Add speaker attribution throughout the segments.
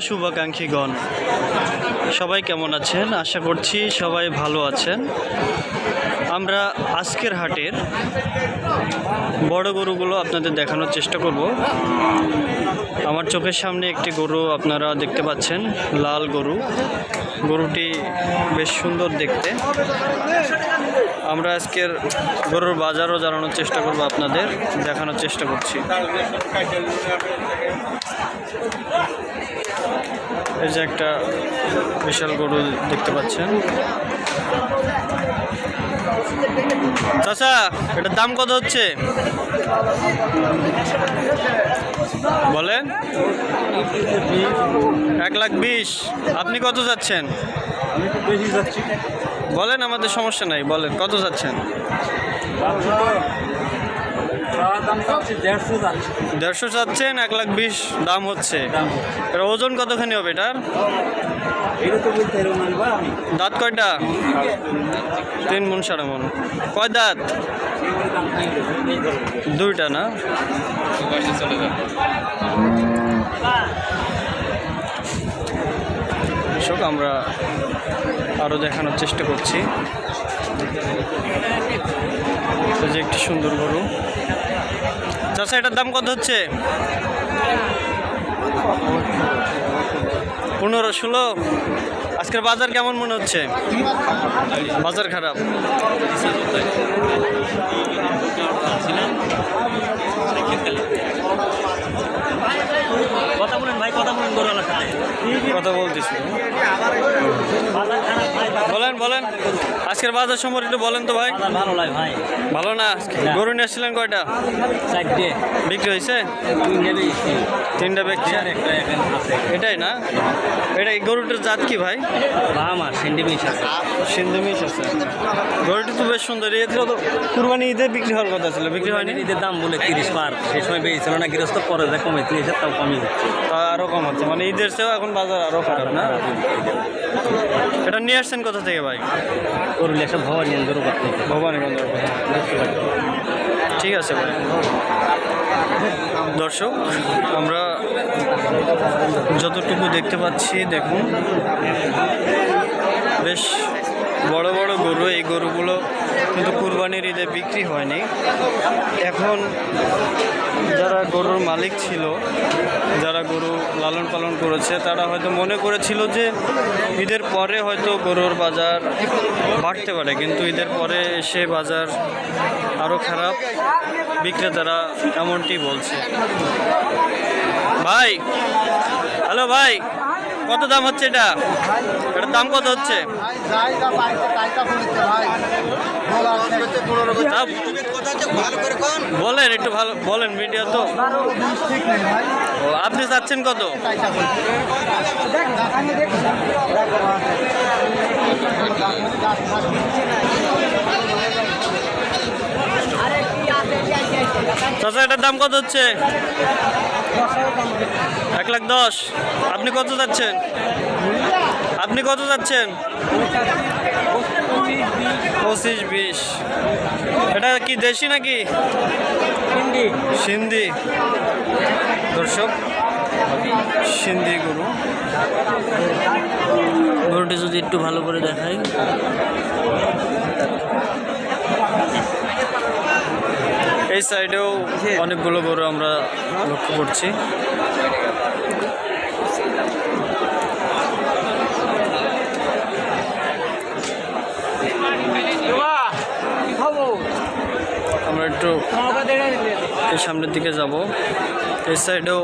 Speaker 1: শুভাকাঙ্ক্ষীগণ, সবাই কেমন আছেন? আশা করছি সবাই ভালো আছেন। আমরা আজকের হাটের বড় গরুগুলো আপনাদের দেখানোর চেষ্টা করব। আমার চোখের সামনে একটি গরু আপনারা দেখতে পাচ্ছেন, লাল গরু। গরুটি বেশ সুন্দর দেখতে। আমরা আজকের গরুর বাজারও জানানোর চেষ্টা করব, আপনাদের দেখানোর চেষ্টা করছি। এই যে একটা বিশাল গরু দেখতে পাচ্ছেন। চাচা, এটার দাম কত হচ্ছে বলেন? 1,20,000। আপনি কত যাচ্ছেন? বলেন, আমাদের সমস্যা নাই, বলেন কত যাচ্ছেন? 150 যাচ্ছেন, 1,20,000 দাম হচ্ছে। এটা ওজন কতখানি হবে এটার? দাঁত কয়টা? 3 মণ 4.5 মণ। কয় দাঁত? 2টা না? দর্শক, আমরা আরও দেখানোর চেষ্টা করছি। যে একটি সুন্দর গরু। চাচা, এটার দাম কত হচ্ছে? 15-16। আজকের বাজার কেমন মনে হচ্ছে? বাজার খারাপ। কথা বলেন ভাই, কথা বলেন। গরুওয়ালার সাথে কথা বলতেছি। বলেন বলেন, আজকের বাজার সম্পর্কে একটু বলেন তো ভাই।
Speaker 2: ভালো লাগে ভাই।
Speaker 1: ভালো না? গরু নিয়ে আসছিলেন কয়টা?
Speaker 2: 4টে
Speaker 1: বিক্রি হয়েছে? 3টা বিক্রি। এটাই না? এটা এই গরুটার জাত কি ভাই? সিন্ধি মিশ আছে। গরুটি তো বেশ সুন্দর। এগুলো তো কুরবানি ঈদে বিক্রি হওয়ার কথা ছিল, বিক্রি হয়নি।
Speaker 2: ঈদের দাম বলে 30 পার, সেই সময় বেরিয়েছিল না গৃহস্থ, পরে যা কমে 30, তাও কমই হচ্ছে।
Speaker 1: আরও কম হচ্ছে, মানে ঈদের চেয়েও এখন বাজার আরও খারাপ না? এটা নিয়ে আসছেন কোথা থেকে ভাই?
Speaker 2: গরু লেখা ভবানীগঞ্জ থেকে।
Speaker 1: ভবানীগঞ্জ। ঠিক আছে ভাই। দর্শক, আমরা যতটুকু দেখতে পাচ্ছি, দেখুন বেশ বড় বড় গরু। এই গরুগুলো কিন্তু কুরবানির ঈদে বিক্রি হয়নি। এখন যারা গরুর মালিক ছিল, যারা গরু লালন পালন করেছে, তারা হয়তো মনে করেছিল যে ঈদের পরে হয়তো গরুর বাজার বাড়তে পারে, কিন্তু ঈদের পরে এসে বাজার আরও খারাপ। বিক্রেতারা এমনটি বলছে। ভাই, হ্যালো ভাই, কত দাম হচ্ছে এটা? এটার দাম কত হচ্ছে? বলেন একটু, ভালো বলেন, মিডিয়া তো। আপনি চাচ্ছেন কত? চাচা, এটার দাম কত হচ্ছে? 1,10,000। আপনি কত যাচ্ছেন? আপনি কত যাচ্ছেন? 25-20। এটা কি দেশি নাকি সিন্ধি? দর্শক, সিন্ধি গরু। গরুটি যদি একটু ভালো করে দেখাই, এই সাইডেও অনেকগুলো গরু আমরা লক্ষ্য করছি। আমরা একটু এই সামনের দিকে যাব। এই সাইডেও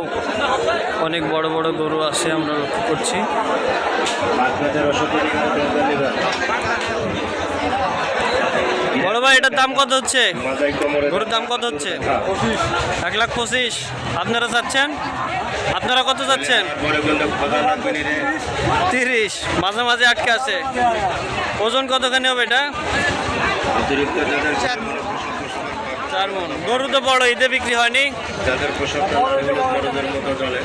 Speaker 1: অনেক বড় বড় গরু আছে, আমরা লক্ষ্য করছি। বড় ভাই, এটার দাম কত হচ্ছে? গরুর দাম কত হচ্ছে? 1,25,000। আপনারা চাচ্ছেন? আপনারা কত চাচ্ছেন? 30। মাঝে মাঝে আটকে আছে। ওজন কতখানি হবে এটা? 4 মণ। গরু তো বড়, ঈদে বিক্রি হয়নি।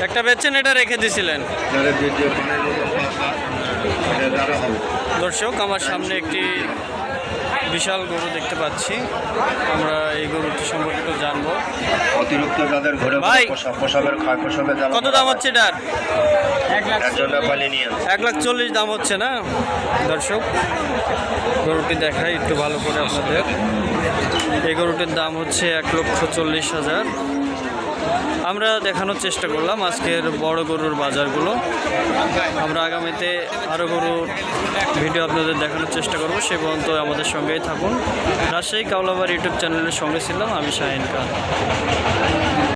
Speaker 1: একটা বেচছেন, এটা রেখে দিয়েছিলেন। দর্শক, আমার সামনে একটি বিশাল গরু দেখতে পাচ্ছি। আমরা এই গরুটি সম্পর্কে একটু জানবো।
Speaker 3: অতিরিক্ত যাদের ঘরে
Speaker 1: ভাই,
Speaker 3: প্রসবের ক্ষয় প্রসবের জ্বালা
Speaker 1: কত দাম হচ্ছে এটার?
Speaker 3: একজন ব্যাপারী নিয়ে
Speaker 1: 1,40,000 দাম হচ্ছে না দর্শক? গরুটি দেখাই একটু ভালো করে আপনাদের। এই গরুটির দাম হচ্ছে 1,40,000। আমরা দেখানোর চেষ্টা করলাম আজকের বড় গরুর বাজারগুলো। আমরা আগামীতে আরও গরুর ভিডিও আপনাদের দেখানোর চেষ্টা করব। সে পর্যন্ত আমাদের সঙ্গেই থাকুন। রাজশাহী কাওলাবাড়ি ইউটিউব চ্যানেলের সঙ্গে ছিলাম আমি শাহিন খান।